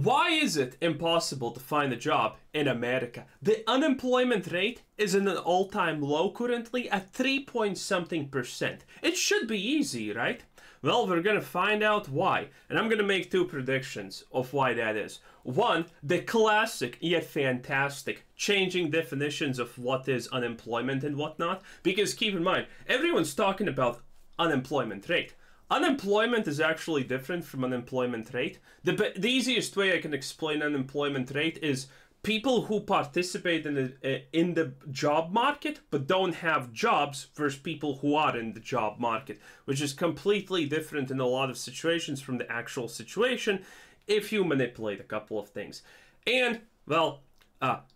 Why is it impossible to find a job in America? The unemployment rate is at an all-time low currently at 3-point-something%. It should be easy, right? Well, we're gonna find out why, and I'm gonna make two predictions of why that is. One, the classic yet fantastic changing definitions of what is unemployment and whatnot, because keep in mind, everyone's talking about unemployment rate. Unemployment is actually different from unemployment rate. The easiest way I can explain unemployment rate is people who participate in the job market but don't have jobs versus people who are in the job market, which is completely different in a lot of situations from the actual situation if you manipulate a couple of things. And, well,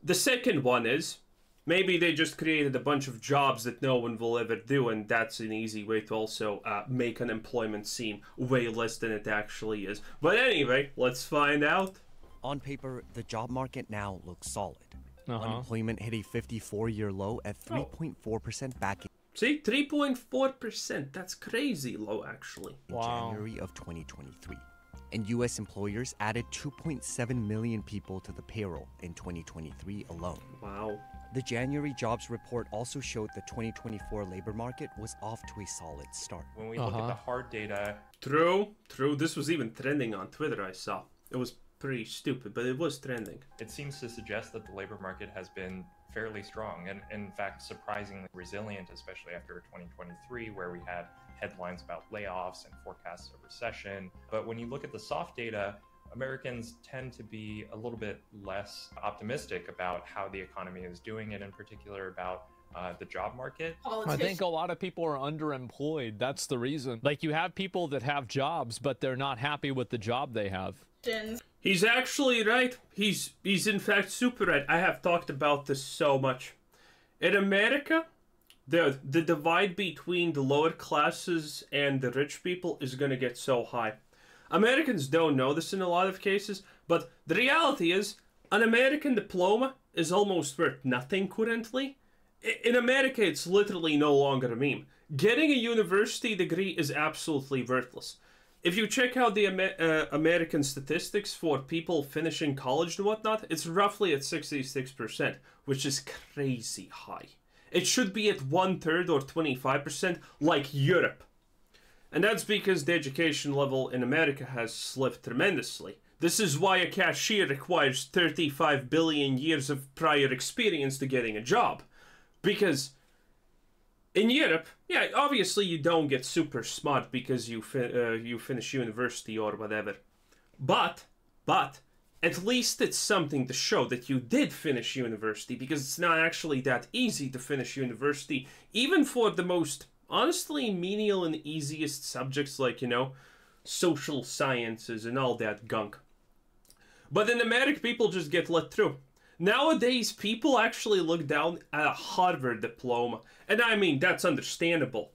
the second one is maybe they just created a bunch of jobs that no one will ever do, and that's an easy way to also make unemployment seem way less than it actually is. But anyway, let's find out. On paper, the job market now looks solid. Unemployment hit a 54-year low at 3.4% back in See, 3.4%. That's crazy low, actually. January of 2023. And U.S. employers added 2.7 million people to the payroll in 2023 alone. Wow. The January jobs report also showed the 2024 labor market was off to a solid start. When we look at the hard data... True. This was even trending on Twitter, I saw. It was pretty stupid, but it was trending. It seems to suggest that the labor market has been fairly strong and, in fact, surprisingly resilient, especially after 2023, where we had headlines about layoffs and forecasts of recession. But when you look at the soft data, Americans tend to be a little bit less optimistic about how the economy is doing, and in particular about the job market. I think a lot of people are underemployed. That's the reason. Like, you have people that have jobs, but they're not happy with the job they have. He's actually right. He's in fact super right. I have talked about this so much. In America, the divide between the lower classes and the rich people is going to get so high. Americans don't know this in a lot of cases, but the reality is an American diploma is almost worth nothing currently. In America, it's literally no longer a meme. Getting a university degree is absolutely worthless. If you check out the American statistics for people finishing college and whatnot, it's roughly at 66%, which is crazy high. It should be at 1/3 or 25% like Europe. And that's because the education level in America has slipped tremendously. This is why a cashier requires 35 billion years of prior experience to getting a job. Because in Europe, yeah, obviously you don't get super smart because you finish university or whatever. But at least it's something to show that you did finish university, because it's not actually that easy to finish university, even for the most, honestly, menial and easiest subjects like, you know, social sciences and all that gunk. But in America, people just get let through. Nowadays, people actually look down at a Harvard diploma. And I mean, that's understandable.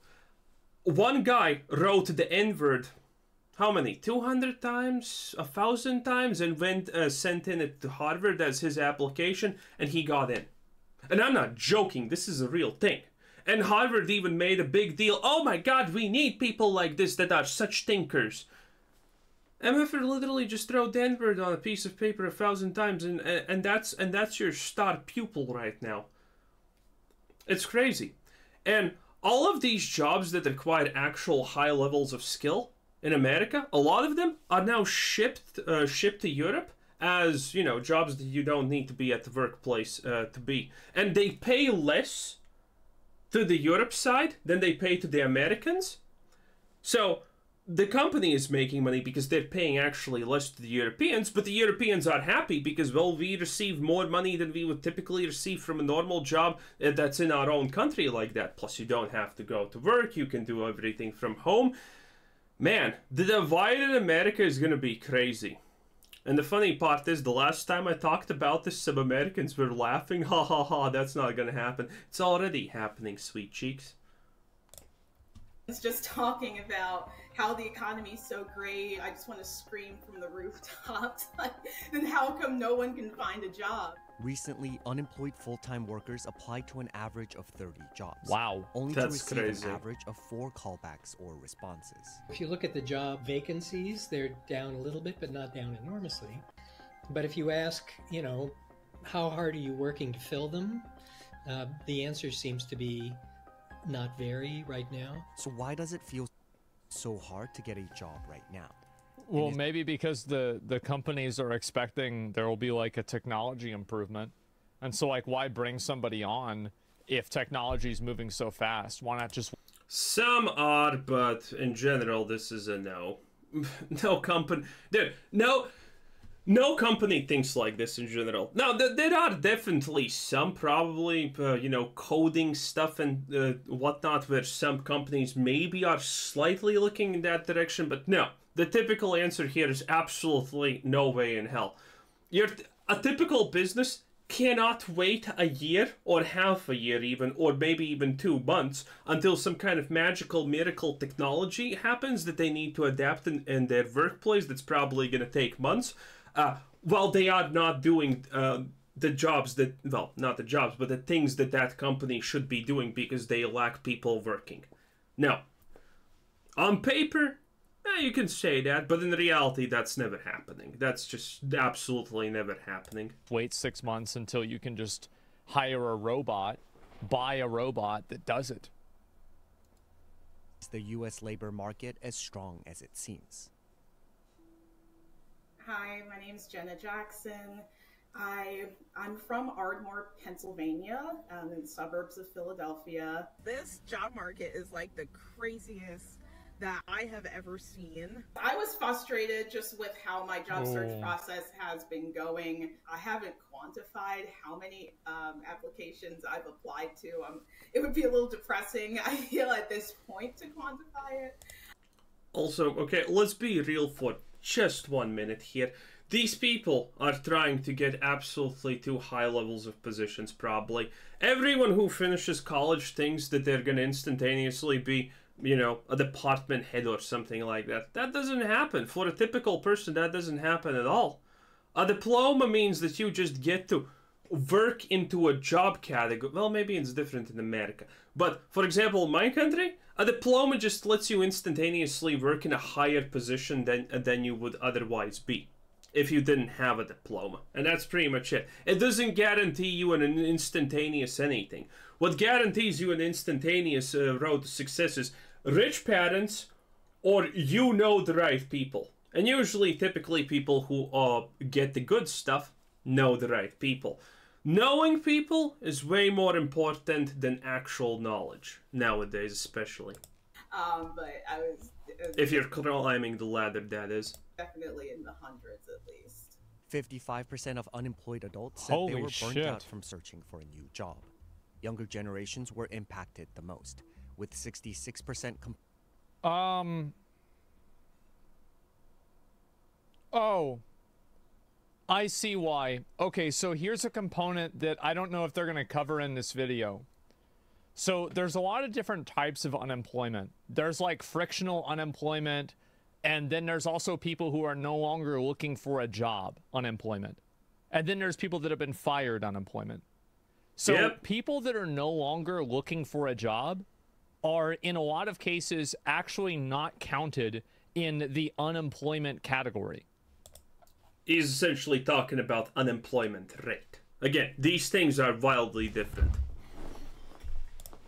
One guy wrote the N-word, how many? 200 times? 1,000 times? And sent in it to Harvard as his application, and he got in. And I'm not joking, this is a real thing. And Harvard even made a big deal. Oh my god, we need people like this that are such thinkers. MFR literally just wrote the N-word on a piece of paper 1,000 times, and that's your star pupil right now. It's crazy. And all of these jobs that require actual high levels of skill in America, a lot of them are now shipped to Europe as, you know, jobs that you don't need to be at the workplace to be. And they pay less to the Europe side than they pay to the Americans. So the company is making money because they're paying actually less to the Europeans, but the Europeans are happy because, well, we receive more money than we would typically receive from a normal job that's in our own country like that. Plus, you don't have to go to work. You can do everything from home. Man, the divide in America is going to be crazy. And the funny part is, the last time I talked about this, some Americans were laughing. Ha ha ha, that's not going to happen. It's already happening, sweet cheeks. It's just talking about how the economy is so great. I just want to scream from the rooftops. And how come no one can find a job? Recently, unemployed full-time workers applied to an average of 30 jobs. Wow. Only That's to receive crazy. an average of 4 callbacks or responses. If you look at the job vacancies, they're down a little bit, but not down enormously. But if you ask, you know, how hard are you working to fill them? The answer seems to be not very right now. So why does it feel so hard to get a job right now? Well, maybe because the companies are expecting there will be like a technology improvement. And so like, why bring somebody on if technology is moving so fast? Why not just... Some are, but in general, this is a no. No company... No company thinks like this in general. Now, there are definitely some, probably, you know, coding stuff and whatnot, where some companies maybe are slightly looking in that direction, but no. The typical answer here is absolutely no way in hell. A typical business cannot wait a year, or half a year even, or maybe even 2 months, until some kind of magical miracle technology happens that they need to adapt in their workplace that's probably going to take months. While they are not doing the jobs that, well, not the jobs, but the things that that company should be doing because they lack people working. Now, on paper, you can say that, but in reality, that's never happening. That's just absolutely never happening. Wait 6 months until you can just hire a robot, buy a robot that does it. Is the U.S. labor market as strong as it seems? Hi, my name's Jenna Jackson. I'm from Ardmore, Pennsylvania, in the suburbs of Philadelphia. This job market is like the craziest that I have ever seen. I was frustrated just with how my job search process has been going. I haven't quantified how many applications I've applied to. It would be a little depressing, I feel, at this point to quantify it. Also, okay, let's be real for just 1 minute here. These people are trying to get absolutely too high levels of positions, probably. Everyone who finishes college thinks that they're going to instantaneously be, you know, a department head or something like that. That doesn't happen. For a typical person, that doesn't happen at all. A diploma means that you just get to work into a job category. Well, maybe it's different in America. But, for example, in my country, a diploma just lets you instantaneously work in a higher position than you would otherwise be if you didn't have a diploma. And that's pretty much it. It doesn't guarantee you an instantaneous anything. What guarantees you an instantaneous road to success is rich parents, or you know the right people. And usually, typically, people who get the good stuff know the right people. Knowing people is way more important than actual knowledge, nowadays especially. But I was... If you're climbing the ladder, that is. Definitely in the hundreds, at least. 55% of unemployed adults said they were burnt out from searching for a new job. Younger generations were impacted the most, with 66% Oh, I see why. Okay, so here's a component that I don't know if they're going to cover in this video. So there's a lot of different types of unemployment. There's like frictional unemployment, and then there's also people who are no longer looking for a job unemployment. And then there's people that have been fired unemployment. So people that are no longer looking for a job are, in a lot of cases, actually not counted in the unemployment category. He's essentially talking about unemployment rate. Again, these things are wildly different.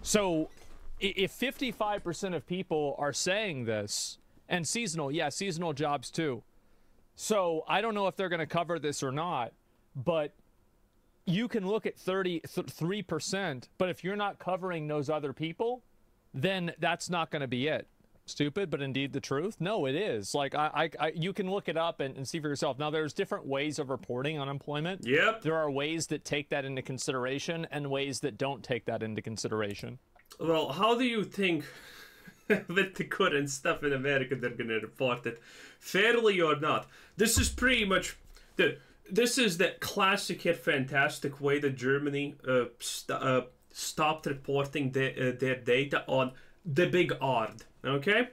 So, if 55% of people are saying this, and seasonal, yeah, seasonal jobs too. So, I don't know if they're going to cover this or not, but you can look at 33%, but if you're not covering those other people, then that's not going to be it. Stupid, but indeed the truth? No, it is. Like, you can look it up and see for yourself. Now, there's different ways of reporting unemployment. Yep. There are ways that take that into consideration and ways that don't take that into consideration. Well, how do you think with the current stuff in America they're going to report it? Fairly or not? This is pretty much... This is the classic yet fantastic way that Germany stopped reporting their data on the big ARD. Okay?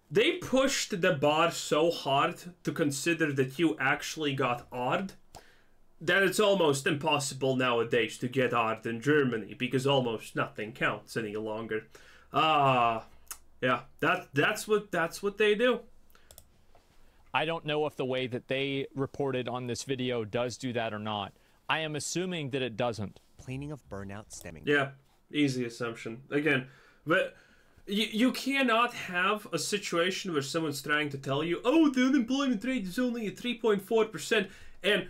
They pushed the bar so hard to consider that you actually got ARD that it's almost impossible nowadays to get ARD in Germany because almost nothing counts any longer. Yeah, that's what they do. I don't know if the way that they reported on this video does do that or not. I am assuming that it doesn't. Complaining of burnout stemming. Yeah, easy assumption. Again, but you cannot have a situation where someone's trying to tell you, oh, the unemployment rate is only at 3.4%, and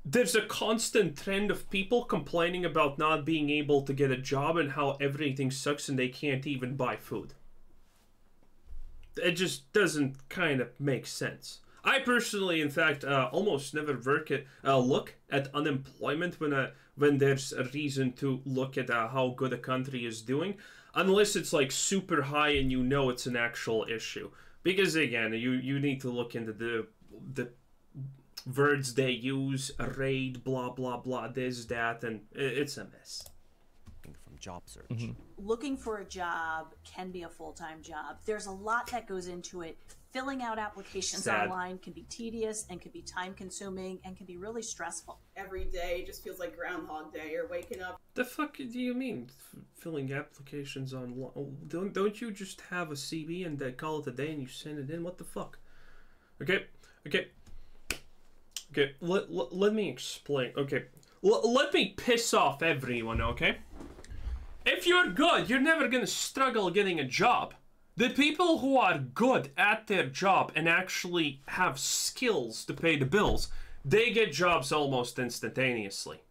there's a constant trend of people complaining about not being able to get a job and how everything sucks and they can't even buy food. It just doesn't kind of make sense. I personally, in fact, almost never look at unemployment when there's a reason to look at how good a country is doing, unless it's like super high and you know it's an actual issue. Because again, you need to look into the words they use, raid, blah blah blah, this, that, and it's a mess. From job search. Mm-hmm. Looking for a job can be a full-time job. There's a lot that goes into it. Filling out applications online can be tedious and can be time-consuming and can be really stressful. Every day just feels like Groundhog Day. You're waking up. The fuck do you mean filling applications online? Don't you just have a CV and they call it a day and you send it in? What the fuck? Okay. Let me explain. Okay. Let me piss off everyone, okay? If you're good, you're never gonna struggle getting a job. The people who are good at their job and actually have skills to pay the bills, they get jobs almost instantaneously.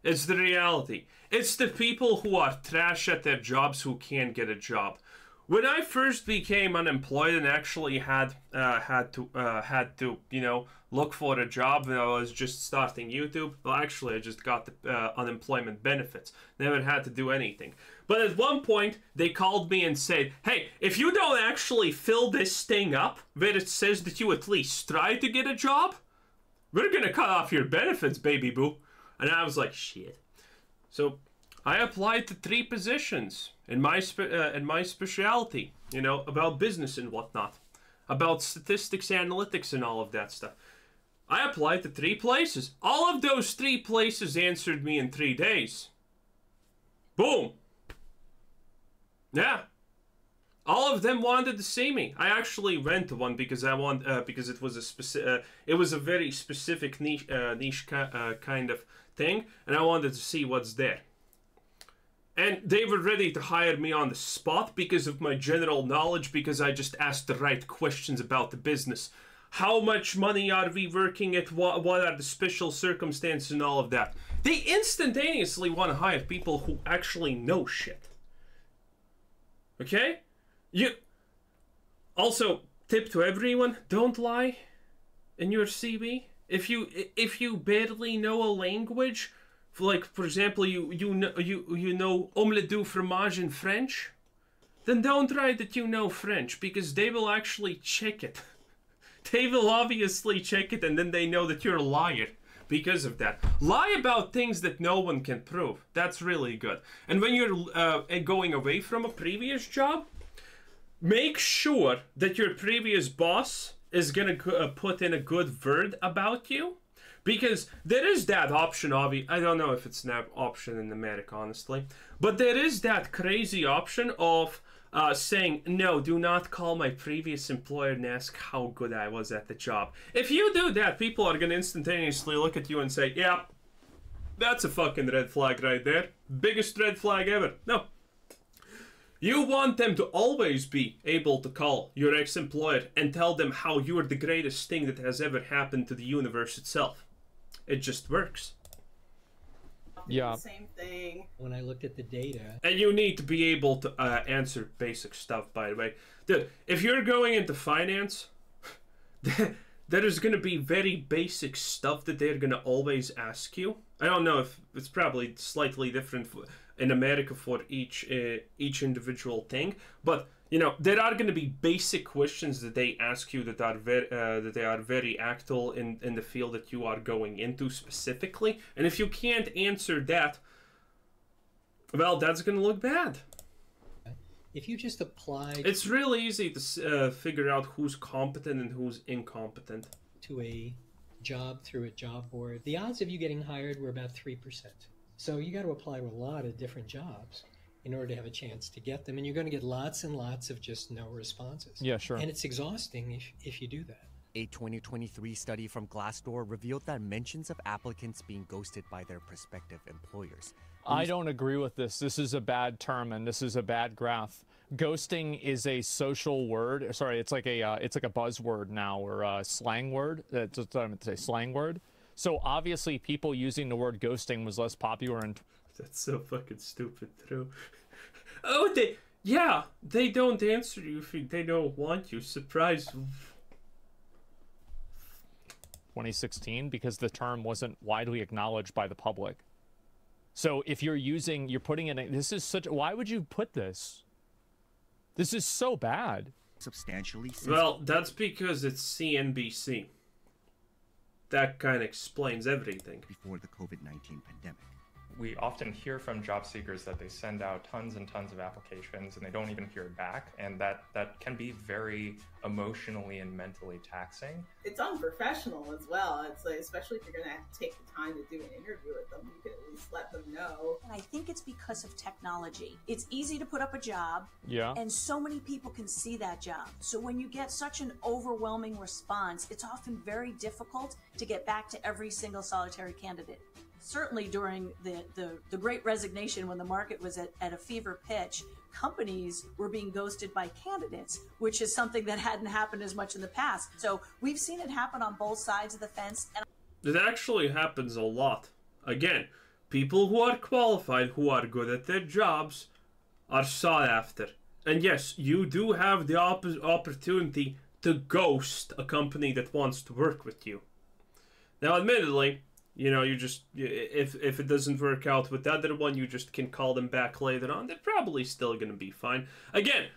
It's the reality. It's the people who are trash at their jobs who can't get a job. When I first became unemployed and actually had to look for a job when I was just starting YouTube, well, actually I just got the unemployment benefits. Never had to do anything. But at one point they called me and said, "Hey, if you don't actually fill this thing up where it says that you at least try to get a job, we're gonna cut off your benefits, baby boo." And I was like, shit. So I applied to 3 positions in my specialty, about business and whatnot, about statistics, analytics, and all of that stuff. I applied to 3 places. All of those 3 places answered me in 3 days. Boom. Yeah. All of them wanted to see me. I actually went to one because because it was a very specific niche kind of thing, and I wanted to see what's there. And they were ready to hire me on the spot because of my general knowledge, because I just asked the right questions about the business. How much money are we working at? What are the special circumstances and all of that? They instantaneously want to hire people who actually know shit. Okay? Also, tip to everyone, don't lie in your CV. If you barely know a language, like for example you know omelette du fromage in French, then don't write that you know French, because they will actually check it. They will obviously check it, and then they know that you're a liar because of that. Lie about things that no one can prove. That's really good. And when you're going away from a previous job, make sure that your previous boss is gonna put in a good word about you, because there is that option. I don't know if it's an option in America, honestly, but there is that crazy option of saying, no, do not call my previous employer and ask how good I was at the job. If you do that, people are gonna instantaneously look at you and say, yeah, that's a fucking red flag right there. Biggest red flag ever. No. You want them to always be able to call your ex-employer and tell them how you're the greatest thing that has ever happened to the universe itself. It just works. Yeah. Same thing. When I looked at the data. And you need to be able to answer basic stuff, by the way. Dude, if you're going into finance, there is going to be very basic stuff that they're going to always ask you. I don't know if it's probably slightly different in America for each individual thing, but there are going to be basic questions that they ask you that are very actual in the field that you are going into specifically. And if you can't answer that, well, that's going to look bad. If you just apply... It's really easy to figure out who's competent and who's incompetent. ...to a job through a job board, the odds of you getting hired were about 3%. So you got to apply to a lot of different jobs in order to have a chance to get them. And you're going to get lots and lots of just no responses. Yeah, sure. And it's exhausting if you do that. A 2023 study from Glassdoor revealed that mentions of applicants being ghosted by their prospective employers. I don't agree with this. This is a bad term and this is a bad graph. Ghosting is a social word. Sorry, it's like a buzzword now, or a slang word. That's what I'm going to say, slang word. So obviously people using the word ghosting was less popular in... That's so fucking stupid, too. Oh, they don't answer you if they don't want you. Surprise. 2016, because the term wasn't widely acknowledged by the public. So if you're putting in this is such, why would you put this? This is so bad. Substantially. Well, that's because it's CNBC. That kind of explains everything. Before the COVID-19 pandemic. We often hear from job seekers that they send out tons and tons of applications and they don't even hear back, and that can be very emotionally and mentally taxing. It's unprofessional as well. It's like, especially if you're going to take the time to do an interview with them, you can at least let them know. And I think it's because of technology. It's easy to put up a job, and so many people can see that job. So when you get such an overwhelming response, it's often very difficult to get back to every single solitary candidate. Certainly during the Great Resignation, when the market was at a fever pitch, companies were being ghosted by candidates, which is something that hadn't happened as much in the past. So we've seen it happen on both sides of the fence. And it actually happens a lot. Again, people who are qualified, who are good at their jobs, are sought after. And yes, you do have the opportunity to ghost a company that wants to work with you. Now, admittedly, you know, you just, if it doesn't work out with the other one, you just can call them back later on. They're probably still going to be fine. Again,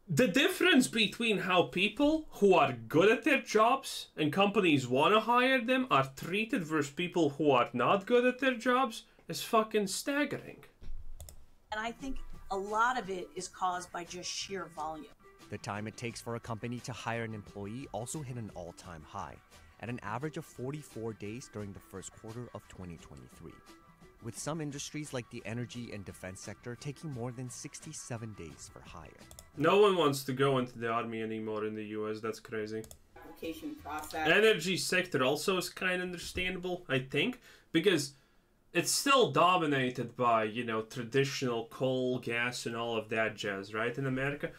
the difference between how people who are good at their jobs and companies want to hire them are treated versus people who are not good at their jobs is fucking staggering. And I think a lot of it is caused by just sheer volume. The time it takes for a company to hire an employee also hit an all-time high, at an average of 44 days during the first quarter of 2023, with some industries like the energy and defense sector taking more than 67 days for hire. No one wants to go into the army anymore in the US, that's crazy. Application process. Energy sector also is kind of understandable, I think, because it's still dominated by, you know, traditional coal, gas, and all of that jazz, right, in America?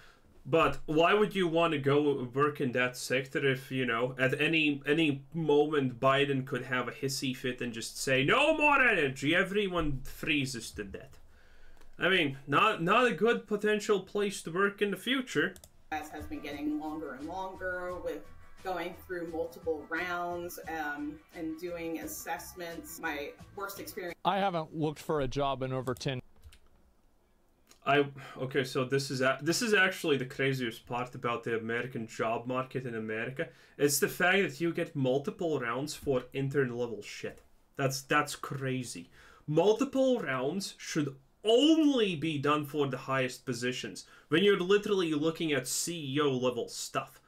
But why would you want to go work in that sector if, you know, at any moment Biden could have a hissy fit and just say, no more energy, everyone freezes to death? I mean, not a good potential place to work in the future. Has been getting longer and longer with going through multiple rounds and doing assessments. My worst experience. I haven't looked for a job in over 10. Okay, so this is actually the craziest part about the American job market in America. It's the fact that you get multiple rounds for intern level shit. That's crazy. Multiple rounds should only be done for the highest positions when you're literally looking at CEO level stuff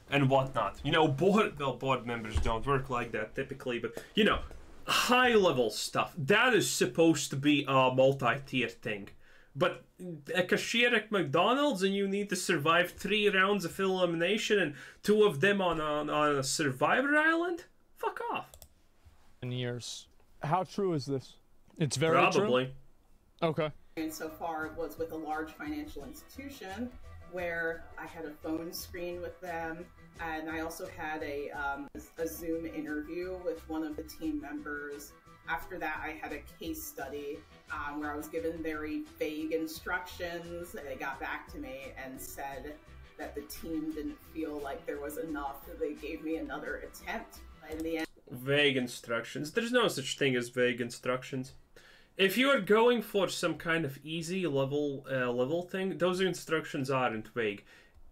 and whatnot. You know, board members don't work like that typically, but you know, high level stuff, that is supposed to be a multi-tier thing. But a cashier at McDonald's and you need to survive 3 rounds of elimination and 2 of them on a survivor island? Fuck off. In years. How true is this? It's very probably true? Okay. And so far was with a large financial institution where I had a phone screen with them, and I also had a Zoom interview with one of the team members. After that, I had a case study where I was given very vague instructions. They got back to me and said that the team didn't feel like there was enough. They gave me another attempt. In the end, vague instructions. There's no such thing as vague instructions. If you are going for some kind of easy level thing, those instructions aren't vague.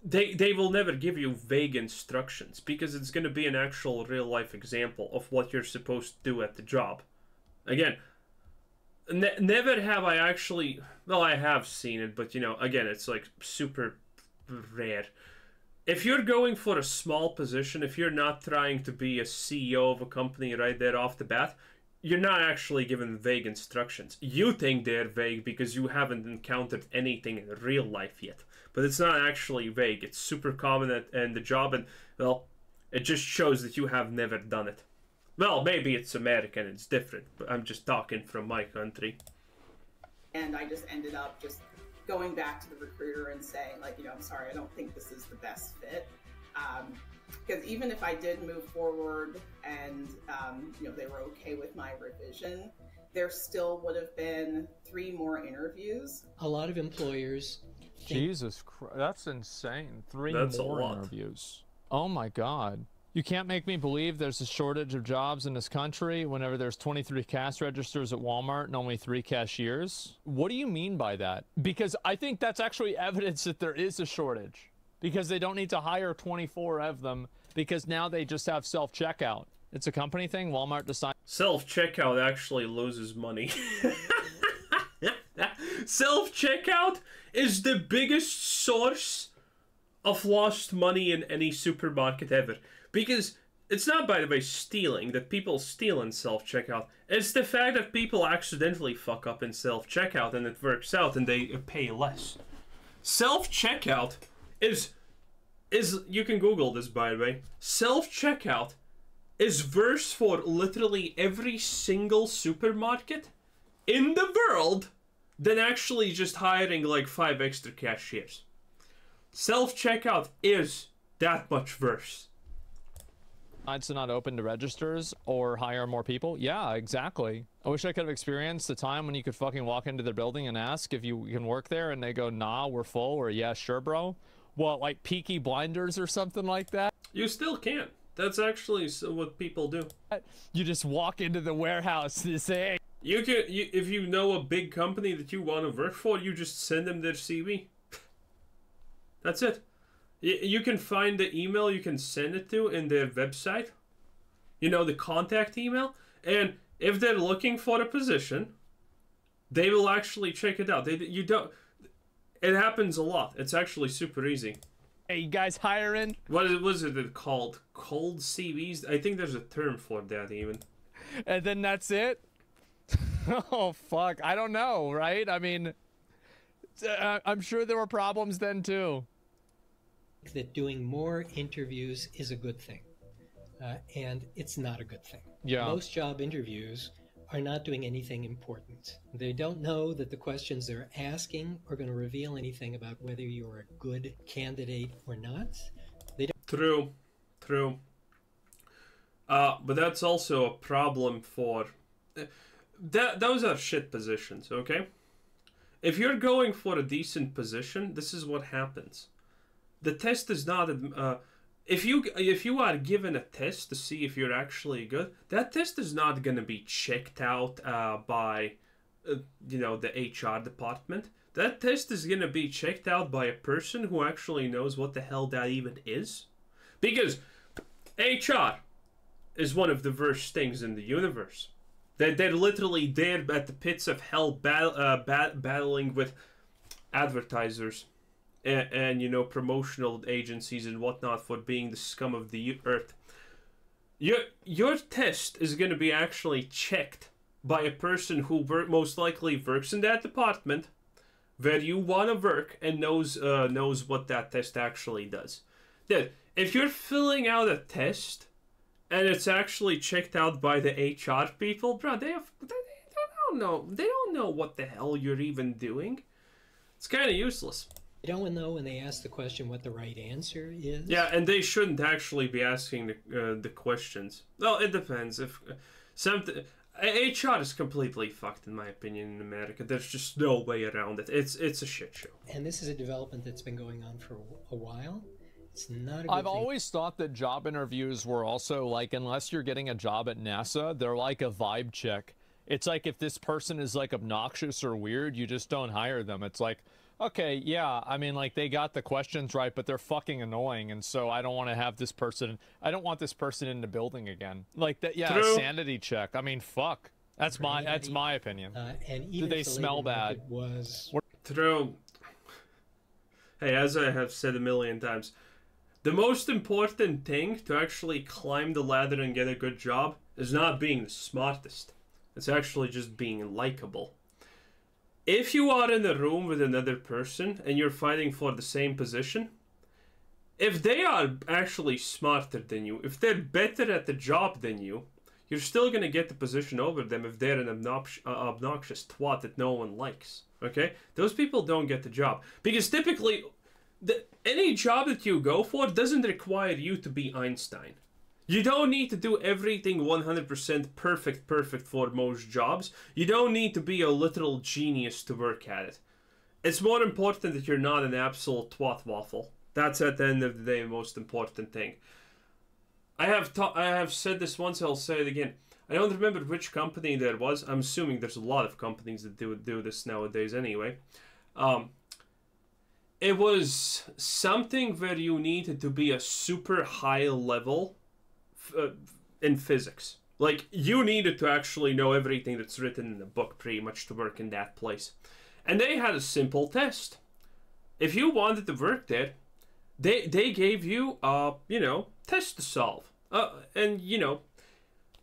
They will never give you vague instructions because it's going to be an actual real life example of what you're supposed to do at the job. Again, never have I actually, well, I have seen it, but you know, again, it's like super rare. If you're going for a small position, if you're not trying to be a CEO of a company right there off the bat, you're not actually given vague instructions. You think they're vague because you haven't encountered anything in real life yet. But it's not actually vague. It's super common and the job, and, well, it just shows that you have never done it. Well, maybe it's American, it's different, but I'm just talking from my country. And I just ended up just going back to the recruiter and saying, like, you know, I'm sorry, I don't think this is the best fit. Because even if I did move forward and, you know, they were okay with my revision, there still would have been 3 more interviews. A lot of employers think... Jesus Christ, that's insane. 3 That's more interviews. Oh my God. You can't make me believe there's a shortage of jobs in this country whenever there's 23 cash registers at Walmart and only 3 cashiers. What do you mean by that? Because I think that's actually evidence that there is a shortage. Because they don't need to hire 24 of them, because now they just have self-checkout. It's a company thing. Walmart decides... Self-checkout actually loses money. Self-checkout is the biggest source of lost money in any supermarket ever. Because it's not, by the way, stealing, that people steal in self-checkout. It's the fact that people accidentally fuck up in self-checkout and it works out and they pay less. Self-checkout is you can Google this, by the way. Self-checkout is worse for literally every single supermarket in the world than actually just hiring like 5 extra cashiers. Self-checkout is that much worse. To not open to registers or hire more people. Yeah, exactly. I wish I could have experienced the time when you could fucking walk into their building and ask if you can work there, and they go, nah, we're full, or yeah, sure, bro. What, like Peaky Blinders or something like that? You still can't. That's actually what people do. You just walk into the warehouse and say, you can, if you know a big company that you want to work for, you just send them their CV. That's it. You can find the email you can send it to in their website. You know, the contact email. And if they're looking for a position, they will actually check it out. You don't... It happens a lot. It's actually super easy. hey, you guys hiring? What was it called? Cold CVs? I think there's a term for that even. And then that's it? Oh, fuck. I don't know, right? I mean, I'm sure there were problems then, too. That doing more interviews is a good thing. And it's not a good thing. Yeah. Most job interviews are not doing anything important. They don't know that the questions they're asking are going to reveal anything about whether you're a good candidate or not. They don't. True. But that's also a problem for... those are shit positions, okay? If you're going for a decent position, this is what happens. The test is not... if you are given a test to see if you're actually good, that test is not going to be checked out by, the HR department. That test is going to be checked out by a person who actually knows what the hell that even is. Because HR is one of the worst things in the universe. They're literally there at the pits of hell battling with advertisers. And promotional agencies and whatnot for being the scum of the earth. Your test is going to be actually checked by a person who most likely works in that department where you want to work and knows what that test actually does. That if you're filling out a test and it's actually checked out by the HR people, bro, they don't know what the hell you're even doing. It's kind of useless. They don't know when they ask the question what the right answer is. Yeah, and they shouldn't actually be asking the questions. Well, it depends. If HR is completely fucked, in my opinion, in America. There's just no way around it. It's a shit show. And this is a development that's been going on for a while. It's not a good I've thing. always thought that job interviews were also like, unless you're getting a job at NASA, they're like a vibe check. It's like if this person is like obnoxious or weird, you just don't hire them. It's like, okay, yeah, I mean, like, they got the questions right, but they're fucking annoying, and so I don't want to have this person... I don't want this person in the building again. Like, that, yeah, True. a sanity check. I mean, fuck. That's my opinion. And even Do they if the smell labor bad? market was... True. Hey, as I have said a million times, the most important thing to actually climb the ladder and get a good job is not being the smartest. It's actually just being likable. If you are in a room with another person and you're fighting for the same position, if they are actually smarter than you, if they're better at the job than you, you're still going to get the position over them if they're an obnoxious twat that no one likes. Okay? Those people don't get the job. Because typically, any job that you go for doesn't require you to be Einstein. You don't need to do everything 100% perfect for most jobs. You don't need to be a literal genius to work at it. It's more important that you're not an absolute twat waffle. That's at the end of the day the most important thing. I have said this once, I'll say it again. I don't remember which company there was. I'm assuming there's a lot of companies that do this nowadays anyway. It was something where you needed to be a super high level in physics. Like, you needed to actually know everything that's written in the book pretty much to work in that place. And they had a simple test. If you wanted to work there, they gave you test to solve. And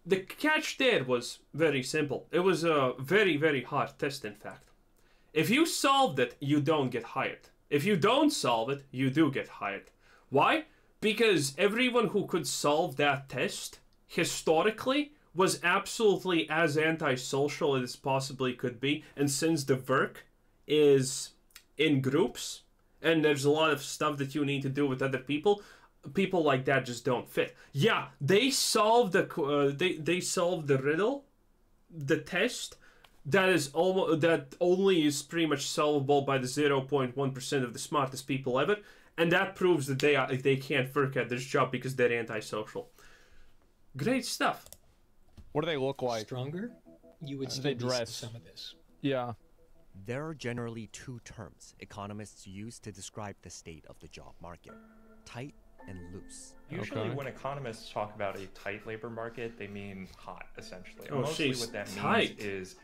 the catch there was very simple. It was a very, very hard test, in fact. If you solved it, you don't get hired. If you don't solve it, you do get hired. Why? Because everyone who could solve that test, historically, was absolutely as antisocial as possibly could be. And since the work is in groups, and there's a lot of stuff that you need to do with other people, people like that just don't fit. Yeah, they solved they solved the riddle, the test, that only is pretty much solvable by the 0.1% of the smartest people ever, and that proves that they can't work at this job because they're antisocial. Great stuff. What do they look like? Stronger? You would they still dress? some of this. Yeah. There are generally two terms economists use to describe the state of the job market: tight and loose. Usually when economists talk about a tight labor market, they mean hot, essentially. Oh, Mostly what that tight. means is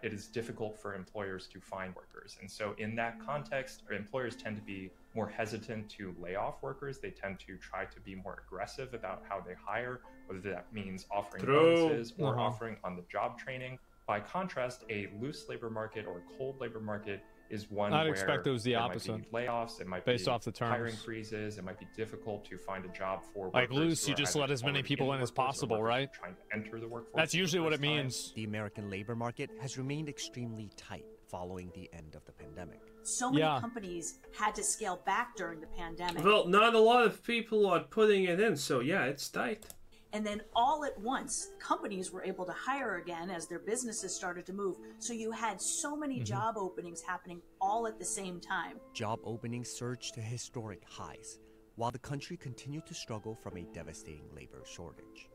it is difficult for employers to find workers. And so in that context, employers tend to be more hesitant to lay off workers. They tend to try to be more aggressive about how they hire, whether that means offering bonuses or offering on-the-job training. By contrast, a loose labor market or cold labor market is one I'd where expect it was the there opposite. might be layoffs, it might based be off the terms. hiring freezes, it might be difficult to find a job for like workers loose, who you are just either let as many already people the in as workforce or possible, workers right? trying to enter the workforce. That's usually what it for the first time. means. The American labor market has remained extremely tight following the end of the pandemic. So many companies had to scale back during the pandemic. Well, not a lot of people are putting it in, so yeah, it's tight. And then all at once, companies were able to hire again as their businesses started to move. So you had so many job openings happening all at the same time. Job openings surged to historic highs, while the country continued to struggle from a devastating labor shortage.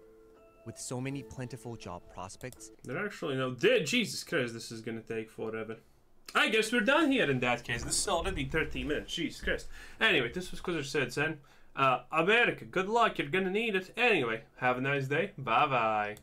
With so many plentiful job prospects, There actually no... Jesus Christ, this is gonna take forever. I guess we're done here in that case. This is already 13 minutes. Jesus Christ. Anyway, this was Quizzer Said Zen. America, good luck. You're gonna need it. Anyway, have a nice day. Bye-bye.